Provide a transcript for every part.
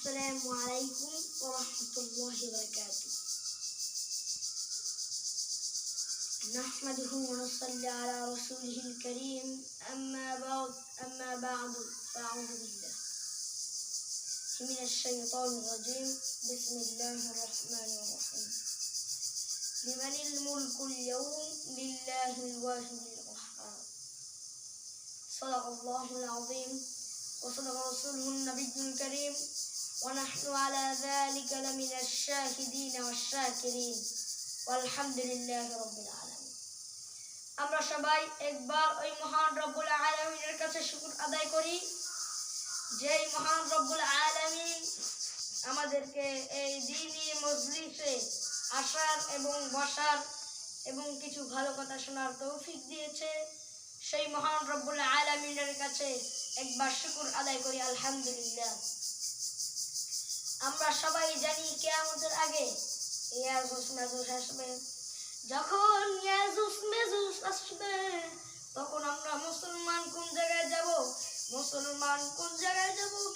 السلام عليكم ورحمة الله وبركاته. نحمده ونصلي على رسوله الكريم. أما بعد فأعوذ بالله من الشيطان الرجيم. بسم الله الرحمن الرحيم. لمن الملك اليوم؟ لله الواحد القهار. صدق الله العظيم وصدق رسوله النبي الكريم ونحن على ذلك لمن الشاهدين والشاكرين والحمد لله رب العالمين. আমরা সবাই একবার ওই মহান রব্বুল আলামিনের কাছে শুকর আদায় করি, যেই মহান রব্বুল আলামিন আমাদেরকে এই দ্বীনি মজলিসে আসার এবং বসার এবং কিছু ভালো কথা শোনার তৌফিক দিয়েছে। সেই মহান রব্বুল আলামিনের কাছে একবার শুকর আদায় করি, আলহামদুলিল্লাহ। আমরা সবাই জানি কিয়ামতের আগে ইয়াজুজ মাজুজ আসবে। যখন ইয়াজুজ মাজুজ আসবে তখন আমরা মুসলমান কোন জায়গায় যাব?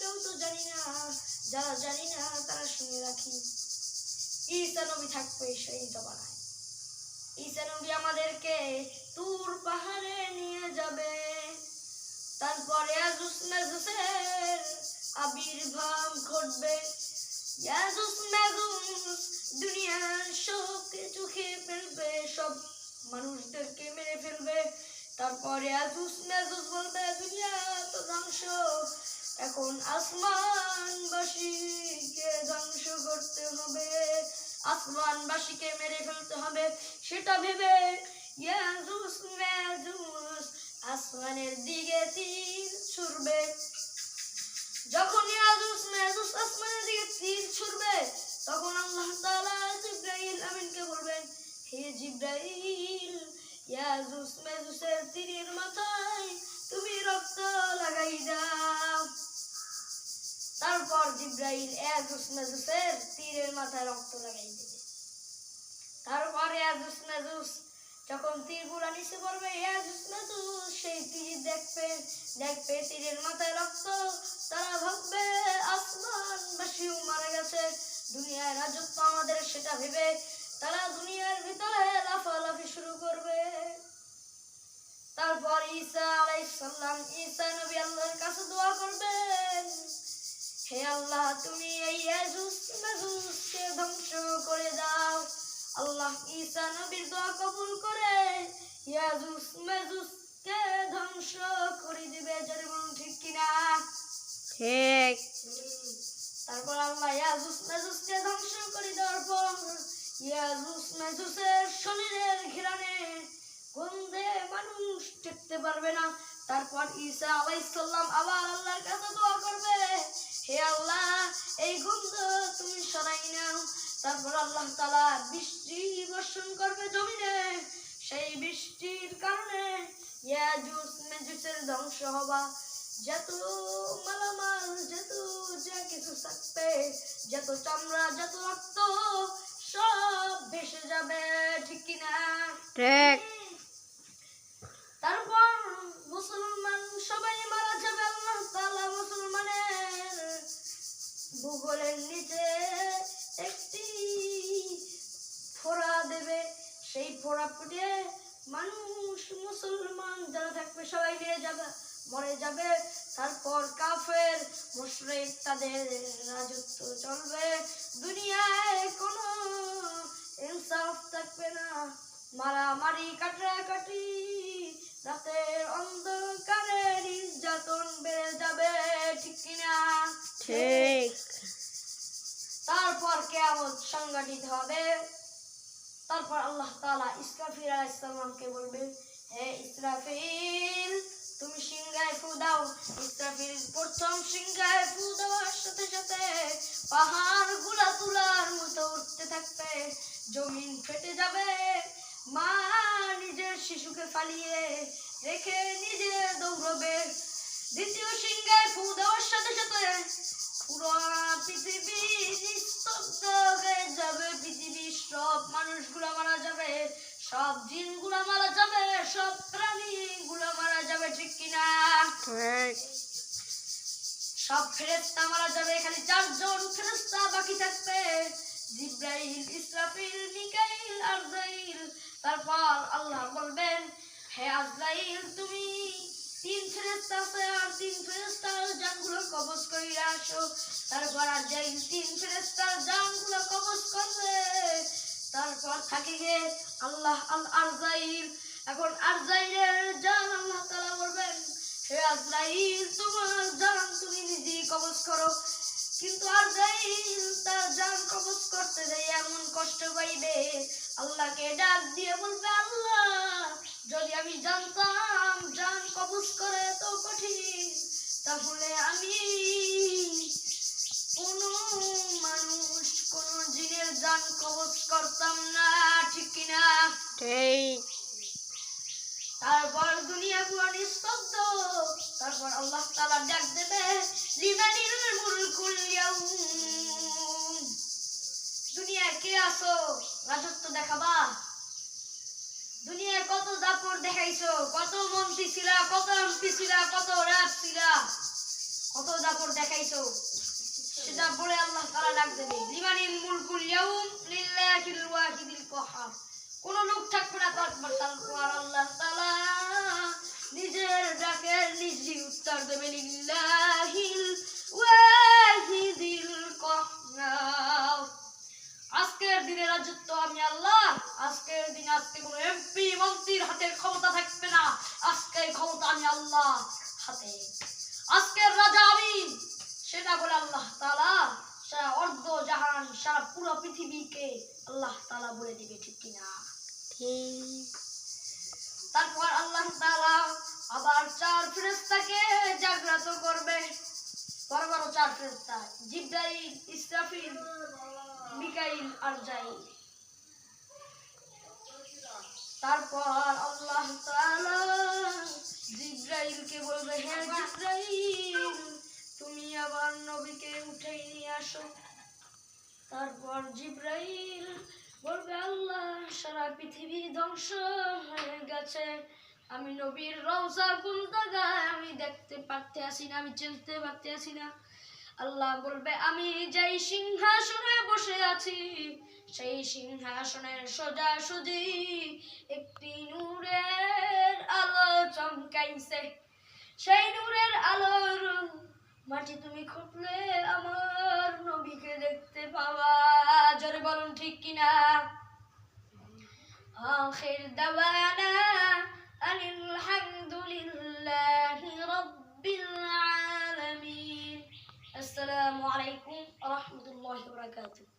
কেউ তো জানি না। যারা জানি না তারা শুনে রাখি, ঈসা নবী থাকবে সেই জমানায়। ঈসা নবী আমাদেরকে তুর পাহাড়ে নিয়ে যাবে। তারপর ইয়াজুজ মাজুজের আবির্ভাব ঘটবে। ইয়াজুজ মাজুজ দুনিয়ার সব কিছু খেয়ে ফেলবে, সব মানুষদেরকে মেরে ফেলবে। তারপর ইয়াজুজ মাজুজ বলবে, দুনিয়া তো ধ্বংস, এখন আসমানবাসীকে ধ্বংস করতে হবে, আসমানবাসীকে মেরে ফেলতে হবে। সেটা ভেবে ইয়াজুজ মাজুজ আসমানের দিকে তীর ছুড়বে। যখন ইয়াজুজ মাজুজ আসমানের দিকে তীর ছুড়বে তখন আল্লাহ তাআলা জিবরাইল আমিনকে বলবেন, হে জিবরাইল, ইয়াজুজ মাজুজের তীরের মাথায় তুমি রক্ত লাগাই দাও। তারপর জিবরাইল ইয়াজুজ মাজুজের তীরের মাথায় রক্ত লাগাই দেবে। তারপর ইয়াজুজ মাজুজ যখন তীরগুলা নিচে পড়বে, ইয়াজুজ মাজুজ সেই তীর দেখবে তীরের মাথায় রক্ত। তারা ভাববে আসমানবাসীও মারা গেছে, দুনিয়ার রাজত্ব আমাদের, সেটা ভেবে তারা দুনিয়ার ভিতরে লাফালাফি শুরু করবে। তারপর ঈসা আলাইহিস সালাম, ঈসা নবী আল্লাহর কাছে দোয়া করবেন, হে আল্লাহ, তুমি এই ইয়াজুজ মাজুজকে ধ্বংস করে দাও। আল্লাহ ঈসা নবীর দোয়া কবুল করে ইয়াজুজ মাজুজকে ধ্বংস করে দিবে। যারা বলুন ঠিক কিনা? ঠিক। তারপর আল্লাহ ইয়াজুজ মাজুজকে ধ্বংস করে দেওয়ার পর ইয়াজুজ মাজুজের শরীরের ঘ্রাণে গন্ধে মানুষ টিকতে পারবে না। তারপর ঈসা আলাইহিস সালাম আবার আল্লাহর কাছে দোয়া করবে, হে আল্লাহ, এই গন্ধ তুমি সরাই নাও। তারপর আল্লাহ তাআলা বৃষ্টি বর্ষণ করবে জমিনে। সেই বৃষ্টির কারণে ইয়াজুজ মাজুজের ধ্বংস হবা। যত মালামাল, যত যা কিছু থাকবে, যত চামড়া, যত রক্ত, সব ভেসে যাবে, ঠিক কিনা? ঠিক। তারপর মুসলমান সবাই মারা যাবে। আল্লাহ তাআলা মুসলমানের ভূগোলের নিচে একটি ফোড়া দেবে। সেই ফোড়া ফুটে মানুষ, মুসলমান যারা থাকবে সবাই মরে যাবে। তারপর কাফের মুশরিক তাদের রাজত্ব চলবে। দুনিয়ায় কোনো ইনসাফ থাকবে না, মারামারি, কাটাকাটি, রাতের অন্ধকারে নির্যাতন বেড়ে যাবে, ঠিক কিনা? ঠিক। তারপর কিয়ামত সংঘটিত হবে। তারপর আল্লাহ তাআলা ইসরাফিল আলাইহিস সালামকে বলবেন, হে ইসরাফিল, তুমি সিংহায় ফু দাও। ইসরাফিল প্রথম সিংহায় ফু দেওয়ার সাথে সাথে পাহাড়গুলা তুলার মতো উঠতে থাকবে, জমিন ফেটে যাবে। মা নিজের শিশুকে ফালিয়ে রেখে নিজে দৌড়বে। দ্বিতীয় সিংহায় ফু দেওয়ার সাথে সাথে পুরো পৃথিবী নিস্তব্ধ হয়ে যাবে। পৃথিবীর সব মানুষগুলা মারা যাবে, সব জিনগুলা মারা যাবে, সব প্রাণীগুলা মারা যাবে, ঠিক কিনা? ঠিক। সব ফেরেশতা মারা যাবে, এখানে 4 জন ফেরেশতা বাকি থাকবে, জিবরাইল, ইসরাফিল, মিকাইল, আরজাইল। তারপর আল্লাহ বলবেন, হে আজরাইল তুমি 3 ফেরেশতা আছে আর 3 ফেরেশতার জানগুলো কবজ কইরা আসো। তারপর আজরাইল 3 ফেরেশতার জানগুলো কবজ করবে। তারপর থাকে গে আল্লাহ আল আরজাইল। এখন আরজাইলের জান আল্লাহ তাআলা বলবেন, হে আজরাইল তোমার জান তুমি নিজেই কবজ করো। কিন্তু আজরাইল তার জান কবজ করতে যায় এমন কষ্ট পাইবে, আল্লাহকে ডাক দিয়ে বলবে, আল্লাহ যদি আমি জানতাম জান কবজ করে তো কঠিন, তাহলে আমি কোন মানুষ কোন জিনের জান কবজ করতাম না, ঠিক কিনা? ঠিক। তারপর দুনিয়া পুরো নিস্তব্ধ। তারপর আল্লাহ তাআলা ডাক দেবে, লিমানিল মুলকুল ইয়াউম। দুনিয়ায় কে আছো, রাজত্ব দেখাবা? দুনিয়ায় কত দাপট দেখাইছো, কত মন্ত্রী ছিলা, কত এমপি ছিলা, কত রাজ ছিলা, কত দাপট দেখাইছো, সেটা বলে আল্লাহ তাআলা ডাক দেবে, লিমানিল মুলকুল ইয়াউম লিল্লাহিল ওয়াহিদিল কাহ্হার। কোন লোক থাকবে না, তারপর আল্লাহ তাআলা নিজের ডাকে নিজেই উত্তর দেবে, লিল্লাহিল ওয়াহিদিল কাহ্হার। আজকের দিনে রাজত্ব আমি আল্লাহ। আজকের দিনে আজকে কোনো এমপি মন্ত্রীর হাতে ক্ষমতা থাকবে না, আজকে ক্ষমতা আমি আল্লাহ হাতে। আজকের রাজা আমি, সেটা বলে আল্লাহ তাআলা সারা অর্ধ জাহান, সারা পুরো পৃথিবীকে আল্লাহ তাআলা বলে দিবে, ঠিক কিনা? ঠিক। তারপর আল্লাহ তাআলা আবার 4 ফেরেশতাকে জাগ্রত করবে, বড় বড় 4 ফেরেশতা, জিবরাইল, ইসরাফিল, মিকাইল, আরজাইল। তারপর আল্লাহ তাআলা জিবরাইলকে বলবে, হে জিবরাইল তুমি আবার নবীকে উঠাই নিয়ে আসো। তারপর জিবরাইল বলবে, আল্লাহ সারা পৃথিবী ধ্বংস হয়ে গেছে, আমি নবীর রওজা কোন জায়গায় আমি দেখতে পারতে আসি না, আমি চিনতে পারতে আসি না। আল্লাহ বলবে, আমি যেই সিংহাসনে বসে আছি সেই সিংহাসনের সোজাসুজি একটি নূরের আলো চমকাইছে, সেই নূরের আলোর মাটি তুমি খুঁজলে আমার নবীকে দেখতে পাওয়া। জোরে বলুন ঠিক কিনা? আখির দাওয়ানা আনিল হামদুলিল্লাহি রাব্বিল আলামিন। আসসালামু আলাইকুম ওয়া রাহমাতুল্লাহি ওয়া বারাকাতুহু।